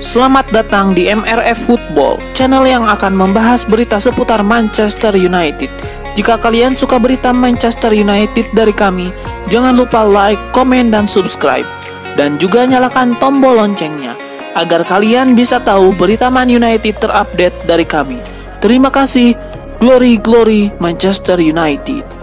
Selamat datang di MRF Football, channel yang akan membahas berita seputar Manchester United. Jika kalian suka berita Manchester United dari kami, jangan lupa like, komen, dan subscribe. Dan juga nyalakan tombol loncengnya, agar kalian bisa tahu berita Man United terupdate dari kami. Terima kasih, Glory Glory Manchester United.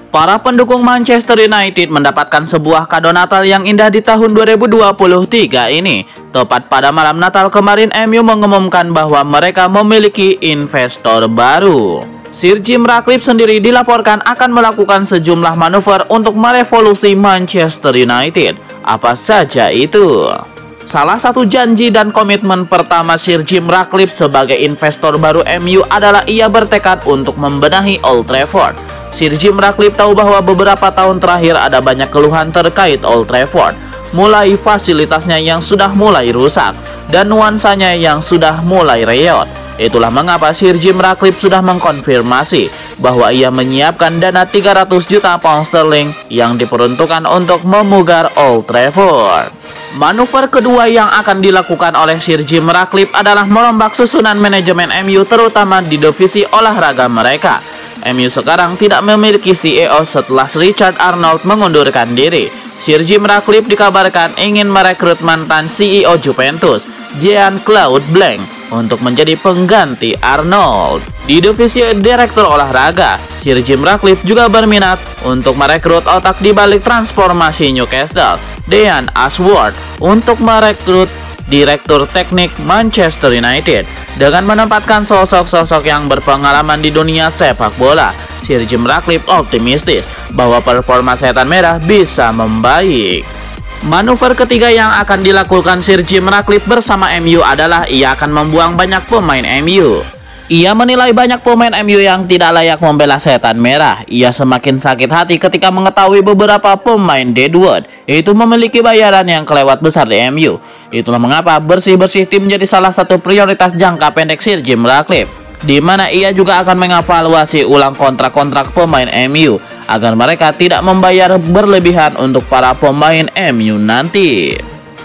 Para pendukung Manchester United mendapatkan sebuah kado Natal yang indah di tahun 2023 ini. Tepat pada malam Natal kemarin, MU mengumumkan bahwa mereka memiliki investor baru. Sir Jim Ratcliffe sendiri dilaporkan akan melakukan sejumlah manuver untuk merevolusi Manchester United. Apa saja itu? Salah satu janji dan komitmen pertama Sir Jim Ratcliffe sebagai investor baru MU adalah ia bertekad untuk membenahi Old Trafford. Sir Jim Ratcliffe tahu bahwa beberapa tahun terakhir ada banyak keluhan terkait Old Trafford, mulai fasilitasnya yang sudah mulai rusak dan nuansanya yang sudah mulai reot. Itulah mengapa Sir Jim Ratcliffe sudah mengkonfirmasi bahwa ia menyiapkan dana 300 juta pound sterling yang diperuntukkan untuk memugar Old Trafford. Manuver kedua yang akan dilakukan oleh Sir Jim Ratcliffe adalah merombak susunan manajemen MU, terutama di divisi olahraga mereka. MU sekarang tidak memiliki CEO setelah Richard Arnold mengundurkan diri. Sir Jim Ratcliffe dikabarkan ingin merekrut mantan CEO Juventus, Jean-Claude Blanc, untuk menjadi pengganti Arnold. Di divisi direktur olahraga, Sir Jim Ratcliffe juga berminat untuk merekrut otak di balik transformasi Newcastle, Dean Ashworth, untuk merekrut direktur teknik Manchester United. Dengan menempatkan sosok-sosok yang berpengalaman di dunia sepak bola, Sir Jim Ratcliffe optimistis bahwa performa Setan Merah bisa membaik. Manuver ketiga yang akan dilakukan Sir Jim Ratcliffe bersama MU adalah ia akan membuang banyak pemain MU. Ia menilai banyak pemain MU yang tidak layak membela Setan Merah. Ia semakin sakit hati ketika mengetahui beberapa pemain Deadwood itu memiliki bayaran yang kelewat besar di MU. Itulah mengapa bersih-bersih tim menjadi salah satu prioritas jangka pendek Sir Jim Ratcliffe, di mana ia juga akan mengevaluasi ulang kontrak-kontrak pemain MU agar mereka tidak membayar berlebihan untuk para pemain MU nanti.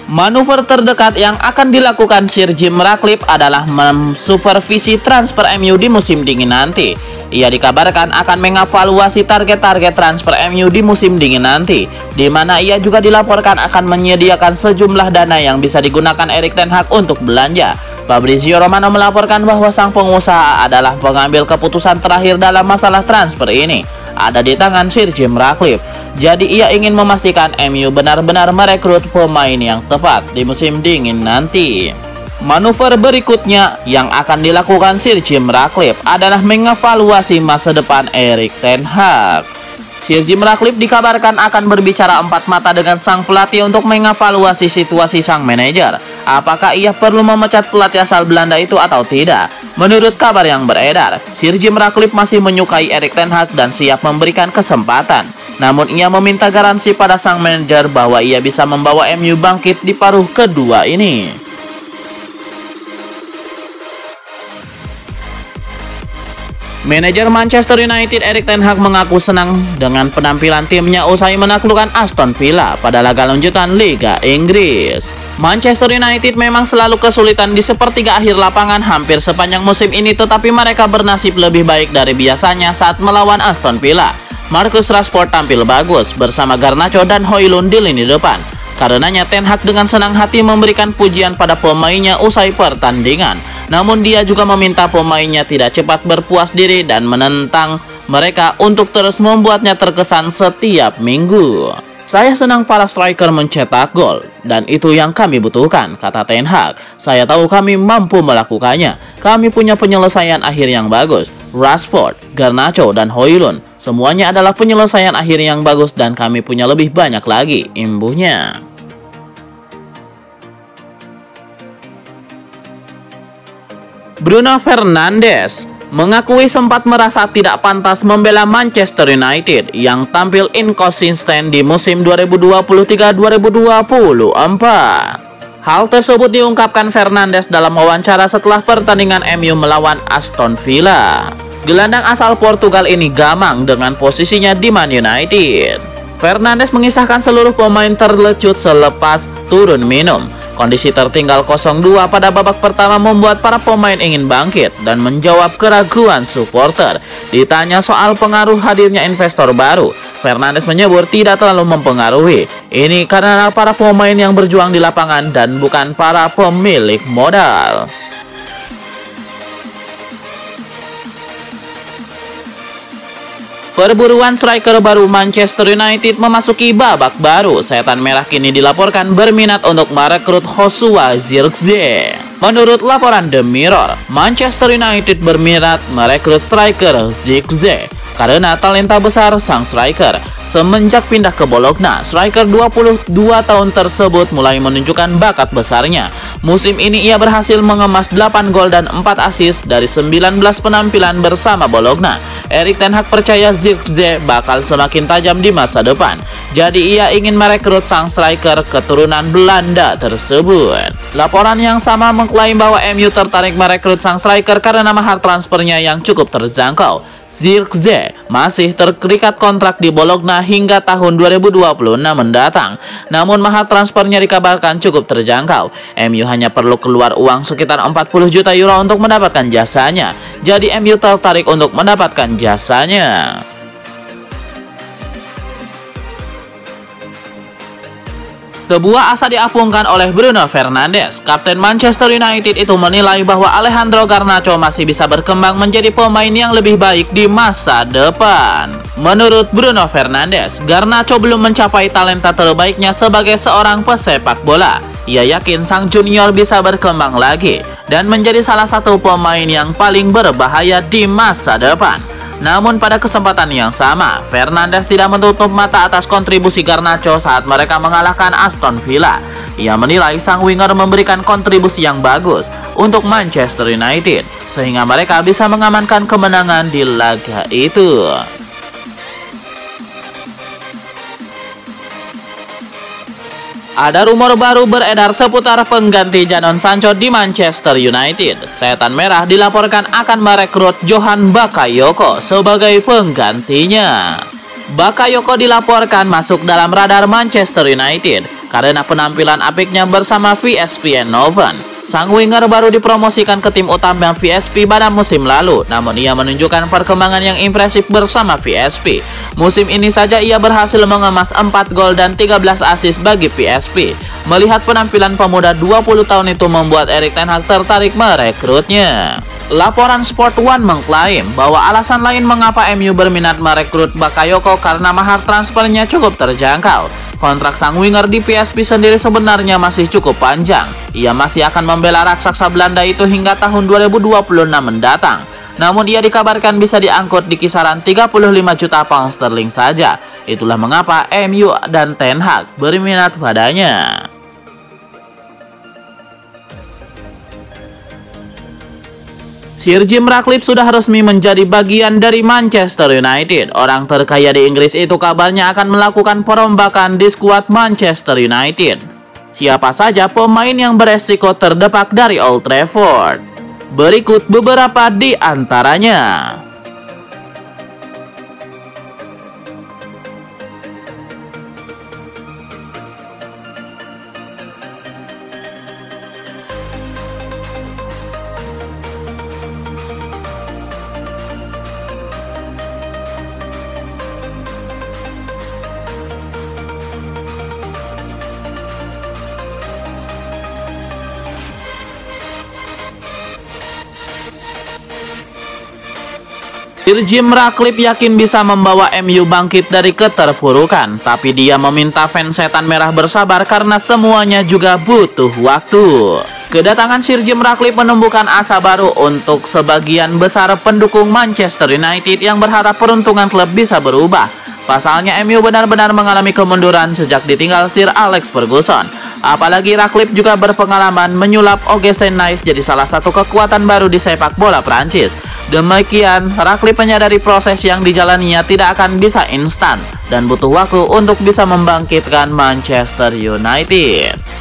Manuver terdekat yang akan dilakukan Sir Jim Ratcliffe adalah mensupervisi transfer MU di musim dingin nanti. Ia dikabarkan akan mengevaluasi target-target transfer MU di musim dingin nanti, di mana ia juga dilaporkan akan menyediakan sejumlah dana yang bisa digunakan Erik ten Hag untuk belanja. Fabrizio Romano melaporkan bahwa sang pengusaha adalah pengambil keputusan terakhir dalam masalah transfer ini ada di tangan Sir Jim Ratcliffe. Jadi ia ingin memastikan MU benar-benar merekrut pemain yang tepat di musim dingin nanti. Manuver berikutnya yang akan dilakukan Sir Jim Ratcliffe adalah mengevaluasi masa depan Erik ten Hag. Sir Jim Ratcliffe dikabarkan akan berbicara empat mata dengan sang pelatih untuk mengevaluasi situasi sang manajer. Apakah ia perlu memecat pelatih asal Belanda itu atau tidak? Menurut kabar yang beredar, Sir Jim Ratcliffe masih menyukai Erik ten Hag dan siap memberikan kesempatan. Namun ia meminta garansi pada sang manajer bahwa ia bisa membawa MU bangkit di paruh kedua ini. Manajer Manchester United Erik ten Hag mengaku senang dengan penampilan timnya usai menaklukkan Aston Villa pada laga lanjutan Liga Inggris. Manchester United memang selalu kesulitan di sepertiga akhir lapangan hampir sepanjang musim ini, tetapi mereka bernasib lebih baik dari biasanya saat melawan Aston Villa. Marcus Rashford tampil bagus bersama Garnacho dan Højlund di lini depan. Karenanya ten Hag dengan senang hati memberikan pujian pada pemainnya usai pertandingan. Namun dia juga meminta pemainnya tidak cepat berpuas diri dan menentang mereka untuk terus membuatnya terkesan setiap minggu. Saya senang para striker mencetak gol, dan itu yang kami butuhkan, kata ten Hag. Saya tahu kami mampu melakukannya. Kami punya penyelesaian akhir yang bagus. Rashford, Garnacho, dan Højlund, semuanya adalah penyelesaian akhir yang bagus dan kami punya lebih banyak lagi, imbuhnya. Bruno Fernandes mengakui sempat merasa tidak pantas membela Manchester United yang tampil inkonsisten di musim 2023-2024. Hal tersebut diungkapkan Fernandes dalam wawancara setelah pertandingan MU melawan Aston Villa. Gelandang asal Portugal ini gamang dengan posisinya di Man United. Fernandes mengisahkan seluruh pemain terlecut selepas turun minum. Kondisi tertinggal 0-2 pada babak pertama membuat para pemain ingin bangkit dan menjawab keraguan supporter. Ditanya soal pengaruh hadirnya investor baru, Fernandes menyebut tidak terlalu mempengaruhi. Ini karena para pemain yang berjuang di lapangan dan bukan para pemilik modal. Perburuan striker baru Manchester United memasuki babak baru. Setan Merah kini dilaporkan berminat untuk merekrut Joshua Zirkzee. Menurut laporan The Mirror, Manchester United berminat merekrut striker Zirkzee karena talenta besar sang striker. Semenjak pindah ke Bologna, striker 22 tahun tersebut mulai menunjukkan bakat besarnya. Musim ini ia berhasil mengemas 8 gol dan 4 assist dari 19 penampilan bersama Bologna. Erik ten Hag percaya Zirkzee bakal semakin tajam di masa depan. Jadi ia ingin merekrut sang striker keturunan Belanda tersebut. Laporan yang sama mengklaim bahwa MU tertarik merekrut sang striker karena mahar transfernya yang cukup terjangkau. Zirkzee masih terikat kontrak di Bologna hingga tahun 2026 mendatang. Namun mahar transfernya dikabarkan cukup terjangkau. MU hanya perlu keluar uang sekitar 40 juta euro untuk mendapatkan jasanya. Jadi MU tertarik untuk mendapatkan jasanya. Sebuah asa diapungkan oleh Bruno Fernandes. Kapten Manchester United itu menilai bahwa Alejandro Garnacho masih bisa berkembang menjadi pemain yang lebih baik di masa depan. Menurut Bruno Fernandes, Garnacho belum mencapai talenta terbaiknya sebagai seorang pesepak bola. Ia yakin sang junior bisa berkembang lagi dan menjadi salah satu pemain yang paling berbahaya di masa depan. Namun pada kesempatan yang sama, Fernandes tidak menutup mata atas kontribusi Garnacho saat mereka mengalahkan Aston Villa. Ia menilai sang winger memberikan kontribusi yang bagus untuk Manchester United, sehingga mereka bisa mengamankan kemenangan di laga itu. Ada rumor baru beredar seputar pengganti Jadon Sancho di Manchester United. Setan Merah dilaporkan akan merekrut Johan Bakayoko sebagai penggantinya. Bakayoko dilaporkan masuk dalam radar Manchester United karena penampilan apiknya bersama VSP Eindhoven. Sang winger baru dipromosikan ke tim utama VSP pada musim lalu, namun ia menunjukkan perkembangan yang impresif bersama VSP. Musim ini saja ia berhasil mengemas 4 gol dan 13 assist bagi VSP. Melihat penampilan pemuda 20 tahun itu membuat Erik ten Hag tertarik merekrutnya. Laporan Sport One mengklaim bahwa alasan lain mengapa MU berminat merekrut Bakayoko karena mahar transfernya cukup terjangkau. Kontrak sang winger di VSP sendiri sebenarnya masih cukup panjang. Ia masih akan membela raksasa Belanda itu hingga tahun 2026 mendatang. Namun ia dikabarkan bisa diangkut di kisaran 35 juta pound sterling saja. Itulah mengapa MU dan Ten Hag berminat padanya. Sir Jim Ratcliffe sudah resmi menjadi bagian dari Manchester United. Orang terkaya di Inggris itu kabarnya akan melakukan perombakan di skuad Manchester United. Siapa saja pemain yang beresiko terdepak dari Old Trafford? Berikut beberapa di antaranya. Sir Jim Ratcliffe yakin bisa membawa MU bangkit dari keterpurukan, tapi dia meminta fans Setan Merah bersabar karena semuanya juga butuh waktu. Kedatangan Sir Jim Ratcliffe menumbuhkan asa baru untuk sebagian besar pendukung Manchester United yang berharap peruntungan klub bisa berubah. Pasalnya MU benar-benar mengalami kemunduran sejak ditinggal Sir Alex Ferguson. Apalagi Ratcliffe juga berpengalaman menyulap Auguste Nice jadi salah satu kekuatan baru di sepak bola Prancis. Demikian, Ratcliffe menyadari proses yang dijalaninya tidak akan bisa instan dan butuh waktu untuk bisa membangkitkan Manchester United.